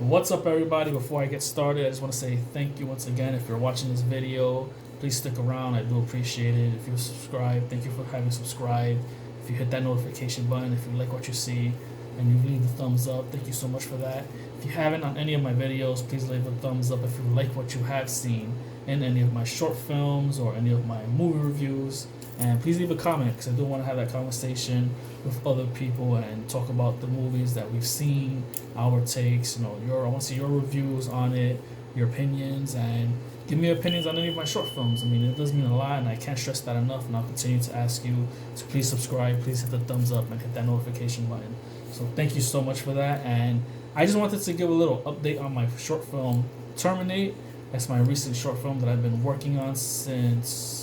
What's up, everybody? Before I get started, I just want to say thank you once again. If you're watching this video, please stick around. I do appreciate it. If you subscribe, thank you for having subscribed. If you hit that notification button, if you like what you see, and you leave a thumbs up, thank you so much for that. If you haven't on any of my videos, please leave a thumbs up if you like what you have seen in any of my short films or any of my movie reviews. And please leave a comment, because I do want to have that conversation with other people and talk about the movies that we've seen, our takes. I want to see your reviews on it, your opinions, and give me your opinions on any of my short films. I mean, it does mean a lot, and I can't stress that enough. And I'll continue to ask you to please subscribe, please hit the thumbs up, and hit that notification button. So thank you so much for that. And I just wanted to give a little update on my short film, Terminate. That's my recent short film that I've been working on since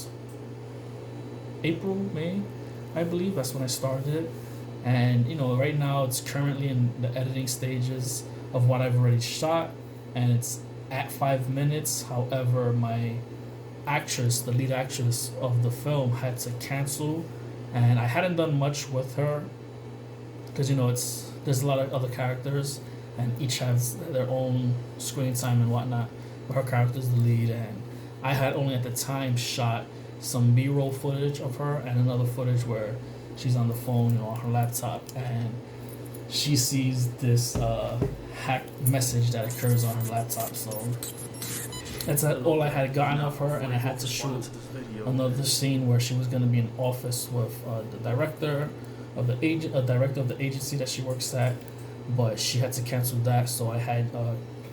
April, May, I believe. That's when I started it. And right now it's currently in the editing stages of what I've already shot, and it's at 5 minutes. However, my actress, the lead actress of the film, had to cancel, and I hadn't done much with her because there's a lot of other characters and each has their own screen time and whatnot, but her character's the lead. And I had only at the time shot some B-roll footage of her and another footage where she's on the phone, on her laptop, and she sees this hacked message that occurs on her laptop. So that's all I had gotten of her, and I had to shoot another scene where she was going to be in office with the director of the agency that she works at, but she had to cancel that. So I had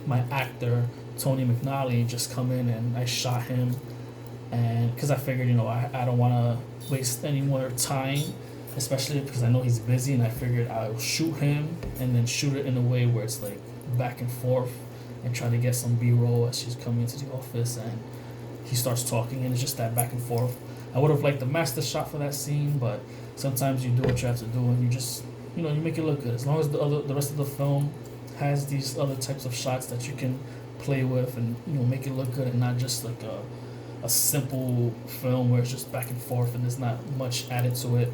my actor Tony McNally just come in, and I shot him. And because I figured, I don't want to waste any more time, especially because I know he's busy, and I figured I'll shoot him and then shoot it in a way where it's like back and forth and try to get some B-roll as she's coming into the office and he starts talking, and it's just that back and forth. I would have liked the master shot for that scene, but sometimes you do what you have to do, and you just, you make it look good. As long as the rest of the film has these other types of shots that you can play with and, make it look good, and not just like a simple film where it's just back and forth and there's not much added to it.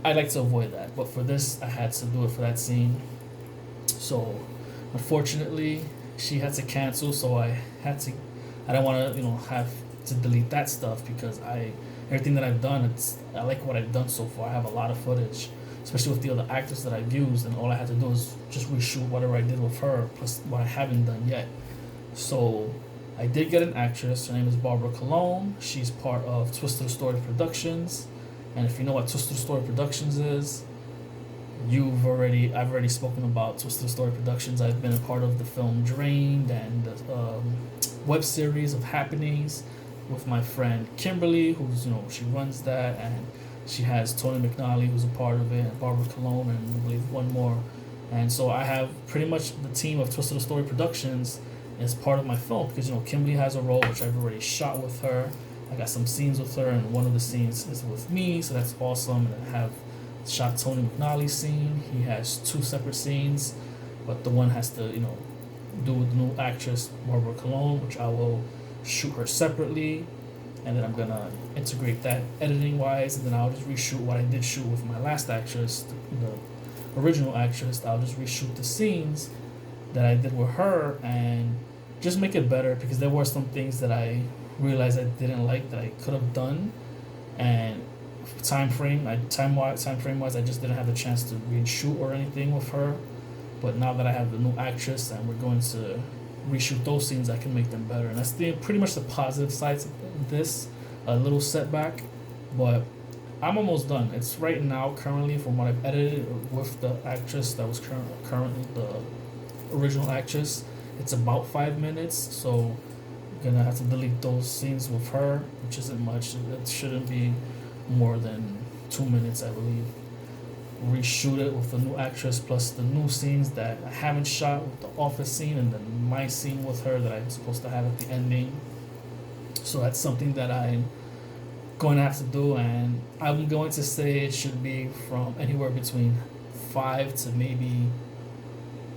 I like to avoid that, but for this I had to do it for that scene. So unfortunately she had to cancel, so I don't want to have to delete that stuff, because everything that I've done, I like what I've done so far. I have a lot of footage, especially with the other actors that I've used, and all I had to do is just reshoot whatever I did with her plus what I haven't done yet. So I did get an actress. Her name is Barbara Cologne. She's part of Twisted Story Productions. And if you know what Twisted Story Productions is, I've already spoken about Twisted Story Productions. I've been a part of the film Drained and the web series of Happenings with my friend Kimberly, who's, she runs that. And she has Tony McNally, who's a part of it, and Barbara Cologne, and I believe one more. And so I have pretty much the team of Twisted Story Productions as part of my film, because Kimberly has a role which I've already shot with her. I got some scenes with her, and one of the scenes is with me, so that's awesome. And I have shot Tony McNally's scene. He has 2 separate scenes, but the one has to do with the new actress Barbara Cologne, which I will shoot her separately, and then I'm gonna integrate that editing wise, and then I'll just reshoot what I did shoot with my last actress, the original actress. I'll just reshoot the scenes that I did with her and just make it better, because there were some things that I realized I didn't like that I could have done, and time frame wise I just didn't have the chance to reshoot or anything with her. But now that I have the new actress and we're going to reshoot those scenes, I can make them better, and that's pretty much the positive sides of this. A little setback, but I'm almost done. It's right now currently, from what I've edited with the actress that was currently the original actress, it's about 5 minutes. So I'm gonna have to delete those scenes with her, which isn't much. It shouldn't be more than 2 minutes, I believe. Reshoot it with the new actress plus the new scenes that I haven't shot, with the office scene and then my scene with her that I'm supposed to have at the ending. So that's something that I'm going to have to do, and I'm going to say it should be from anywhere between 5 to maybe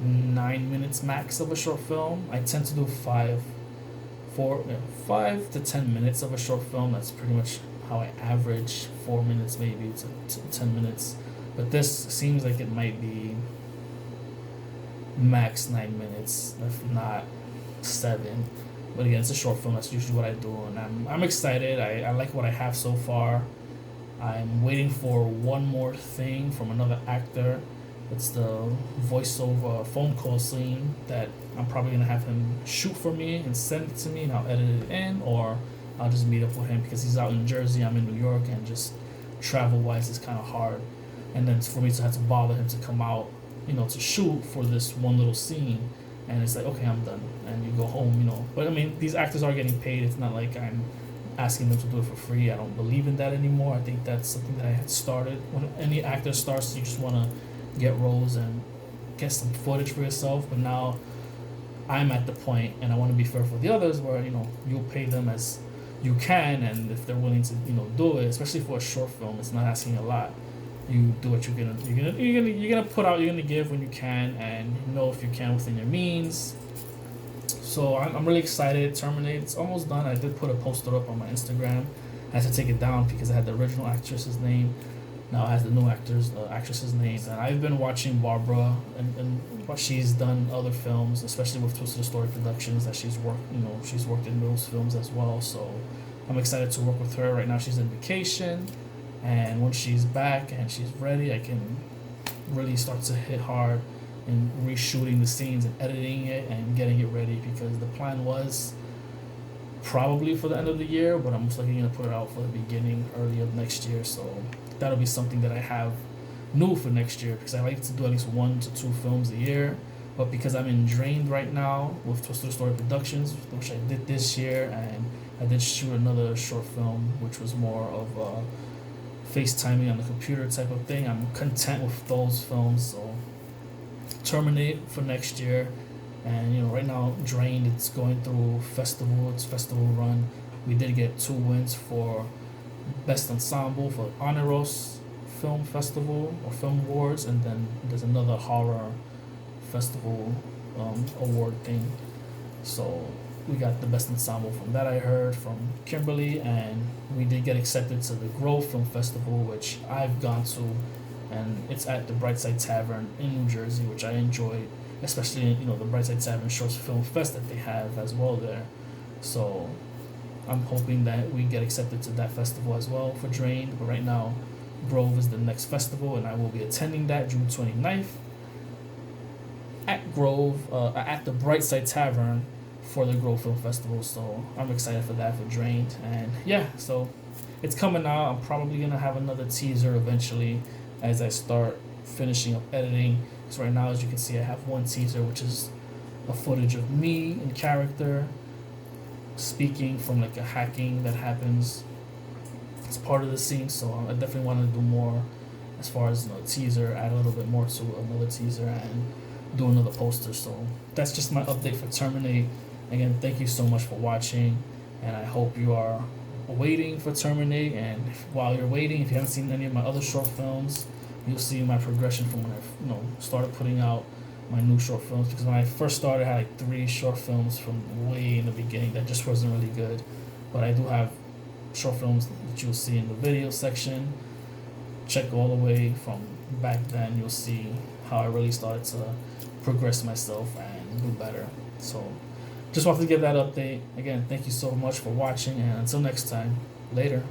9 minutes max of a short film. I tend to do 5 to 10 minutes of a short film. That's pretty much how I average, 4 minutes maybe to 10 minutes. But this seems like it might be max 9 minutes, if not 7. But again, it's a short film. That's usually what I do, and I'm excited. I like what I have so far. I'm waiting for one more thing from another actor. It's the voiceover phone call scene that I'm probably gonna have him shoot for me and send it to me, and I'll edit it in, or I'll just meet up with him because he's out in Jersey, I'm in New York, and just travel wise is kind of hard. And then for me to have to bother him to come out, to shoot for this one little scene, and it's like, okay, I'm done, and you go home. But I mean, these actors are getting paid. It's not like I'm asking them to do it for free. I don't believe in that anymore. I think that's something that I had started. When any actor starts, you just want to get roles and get some footage for yourself. But now I'm at the point, and I want to be fair for the others, where you'll pay them as you can, and if they're willing to do it, especially for a short film, it's not asking a lot. You do what you're gonna put out. You're gonna give when you can, and if you can within your means. So I'm really excited. Terminate. It's almost done. I did put a poster up on my Instagram. I had to take it down because I had the original actress's name. Now it has the new actress's name. And I've been watching Barbara and what she's done other films, especially with Twisted Story Productions, that she's worked. She's worked in those films as well. So I'm excited to work with her. Right now she's on vacation, and when she's back and she's ready, I can really start to hit hard in reshooting the scenes and editing it and getting it ready, because the plan was probably for the end of the year, but I'm most likely going to put it out for the beginning, early of next year. So that'll be something that I have new for next year, because I like to do at least 1 to 2 films a year. But because I'm in Drained right now with Twisted Story Productions, which I did this year, and I did shoot another short film, which was more of FaceTiming on the computer type of thing, I'm content with those films. So Terminate for next year, and right now Drained, it's going through its festival run. We did get 2 wins for Best Ensemble for Oneros Film Festival or Film Awards, and then there's another horror festival award thing. So we got the Best Ensemble from that, I heard from Kimberly, and we did get accepted to the Grove Film Festival, which I've gone to, and it's at the Brightside Tavern in New Jersey, which I enjoyed, especially the Brightside Tavern Short Film Fest that they have as well there. So I'm hoping that we get accepted to that festival as well for Drained. But right now, Grove is the next festival, and I will be attending that June 29th at Grove, at the Brightside Tavern for the Grove Film Festival. So I'm excited for that, for Drained. And yeah, so it's coming out. I'm probably going to have another teaser eventually as I start finishing up editing. So right now, as you can see, I have one teaser, which is a footage of me in character speaking from like a hacking that happens. It's part of the scene, so I definitely want to do more as far as a teaser, add a little bit more to another teaser, and do another poster. So that's just my update for Terminate. Again, thank you so much for watching, and I hope you are waiting for Terminate. And while you're waiting, if you haven't seen any of my other short films, you'll see my progression from when I started putting out my new short films. Because when I first started, I had like 3 short films from way in the beginning that just wasn't really good. But I do have short films that you'll see in the video section. Check all the way from back then. You'll see how I really started to progress myself and do better. So just wanted to give that update. Again, thank you so much for watching, and until next time, later.